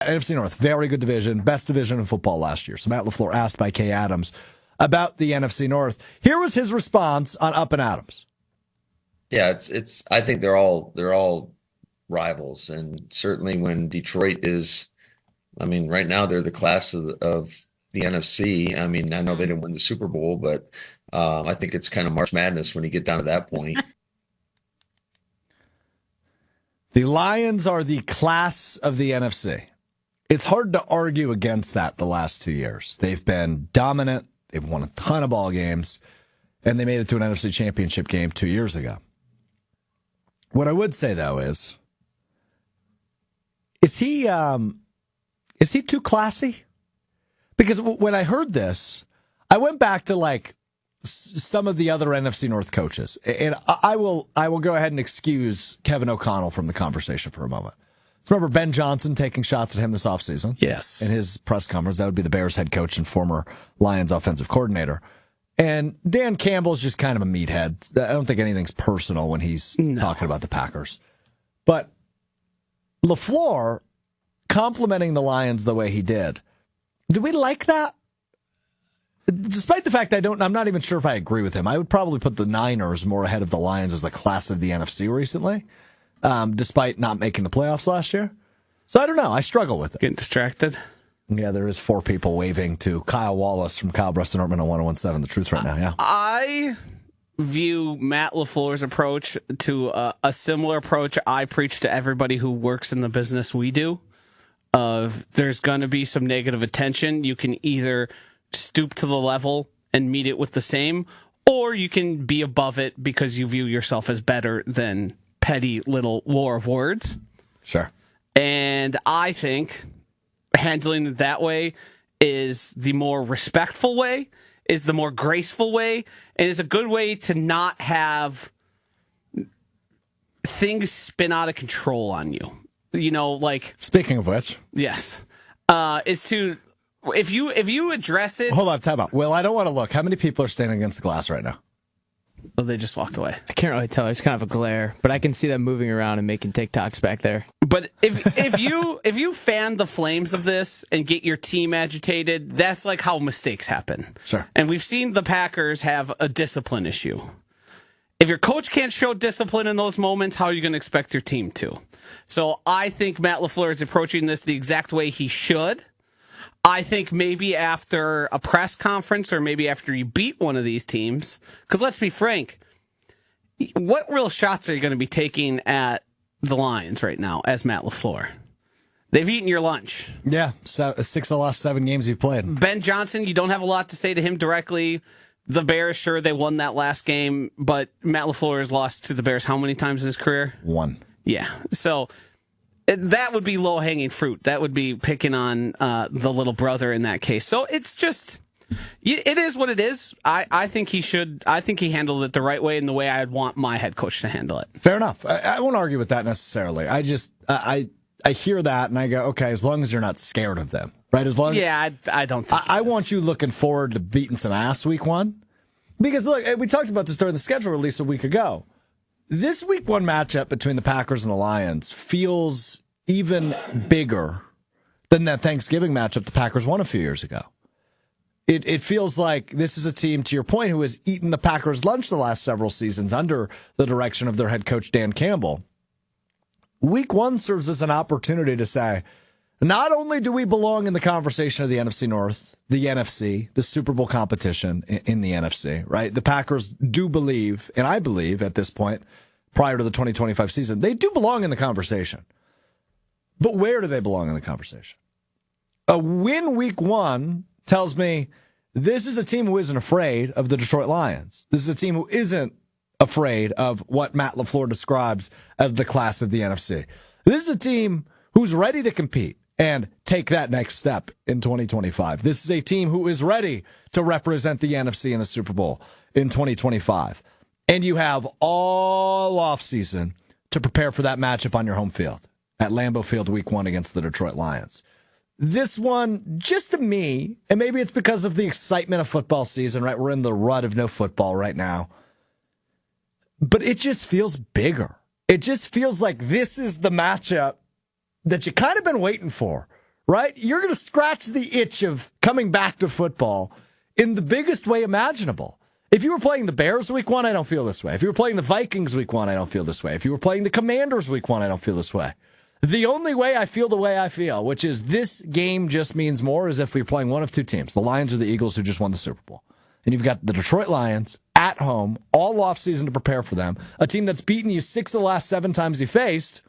NFC North, very good division, best division in football last year. So Matt LaFleur asked by Kay Adams about the NFC North. Here was his response on Up and Adams. Yeah, it's. I think they're all rivals, and certainly when Detroit is, I mean, right now they're the class of the NFC. I mean, I know they didn't win the Super Bowl, but I think it's kind of March Madness when you get down to that point. The Lions are the class of the NFC. It's hard to argue against that the last 2 years. They've been dominant. They've won a ton of ball games, and they made it to an NFC Championship game 2 years ago. What I would say, though, is he too classy? Because when I heard this, I went back to like some of the other NFC North coaches, and I will go ahead and excuse Kevin O'Connell from the conversation for a moment. So remember Ben Johnson taking shots at him this offseason? Yes. In his press conference, that would be the Bears head coach and former Lions offensive coordinator. And Dan Campbell's just kind of a meathead. I don't think anything's personal when he's talking about the Packers. But LaFleur complimenting the Lions the way he did, do we like that? Despite the fact I'm not even sure if I agree with him. I would probably put the Niners more ahead of the Lions as the class of the NFC recently. Despite not making the playoffs last year. So I don't know. I struggle with it. Getting distracted? Yeah, there is 4 people waving to Kyle Wallace from Kyle Breston Ortman on 1017 The Truth right now. Yeah, I view Matt LaFleur's approach to a similar approach I preach to everybody who works in the business we do. Of there's going to be some negative attention. You can either stoop to the level and meet it with the same, or you can be above it because you view yourself as better than petty little war of words. Sure. And I think handling it that way is the more respectful way, is the more graceful way, and is a good way to not have things spin out of control on you. You know, like... Speaking of which... Yes. Is to... If you address it... Hold on, time out. Well, I don't want to look. How many people are standing against the glass right now? Well, they just walked away. I can't really tell. It's kind of a glare, but I can see them moving around and making TikToks back there. But if you fan the flames of this and get your team agitated, that's like how mistakes happen. Sure. And we've seen the Packers have a discipline issue. If your coach can't show discipline in those moments, how are you going to expect your team to? So I think Matt LaFleur is approaching this the exact way he should. I think maybe after a press conference or maybe after you beat one of these teams, because let's be frank, what real shots are you going to be taking at the Lions right now as Matt LaFleur? They've eaten your lunch. Yeah, 6 of the last 7 games you've played. Ben Johnson, you don't have a lot to say to him directly. The Bears, sure, they won that last game, but Matt LaFleur has lost to the Bears how many times in his career? 1. Yeah, so... that would be low-hanging fruit. That would be picking on the little brother in that case. So it's just, it is what it is. I think he should. I think he handled it the right way and the way I'd want my head coach to handle it. Fair enough. I won't argue with that necessarily. I just, I hear that and I go, okay, as long as you're not scared of them, right? As long. Yeah, I don't think I want you looking forward to beating some ass week 1. Because look, we talked about this during the schedule release a week ago. This week 1 matchup between the Packers and the Lions feels even bigger than that Thanksgiving matchup the Packers won a few years ago. It feels like this is a team, to your point, who has eaten the Packers' lunch the last several seasons under the direction of their head coach, Dan Campbell. Week 1 serves as an opportunity to say, not only do we belong in the conversation of the NFC North, the NFC, the Super Bowl competition in the NFC, right? The Packers do believe, and I believe at this point, prior to the 2025 season, they do belong in the conversation. But where do they belong in the conversation? A win week 1 tells me this is a team who isn't afraid of the Detroit Lions. This is a team who isn't afraid of what Matt LaFleur describes as the class of the NFC. This is a team who's ready to compete and take that next step in 2025. This is a team who is ready to represent the NFC in the Super Bowl in 2025. And you have all offseason to prepare for that matchup on your home field at Lambeau Field week 1 against the Detroit Lions. This one, just to me, and maybe it's because of the excitement of football season, right? We're in the rut of no football right now. But it just feels bigger. It just feels like this is the matchup that you kind of been waiting for, right? You're going to scratch the itch of coming back to football in the biggest way imaginable. If you were playing the Bears week 1, I don't feel this way. If you were playing the Vikings week 1, I don't feel this way. If you were playing the Commanders week 1, I don't feel this way. The only way I feel the way I feel, which is this game just means more, is if we're playing one of two teams, the Lions or the Eagles, who just won the Super Bowl. And you've got the Detroit Lions at home, all offseason to prepare for them, a team that's beaten you 6 of the last 7 times you faced,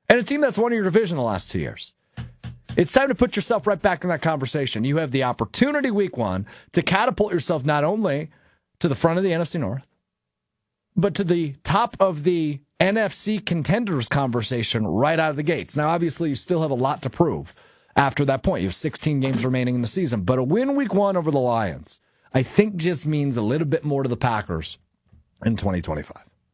and a team that's won your division the last 2 years. It's time to put yourself right back in that conversation. You have the opportunity week 1 to catapult yourself not only to the front of the NFC North, but to the top of the NFC contenders conversation right out of the gates. Now, obviously, you still have a lot to prove after that point. You have 16 games remaining in the season, but a win week 1 over the Lions, I think, just means a little bit more to the Packers in 2025.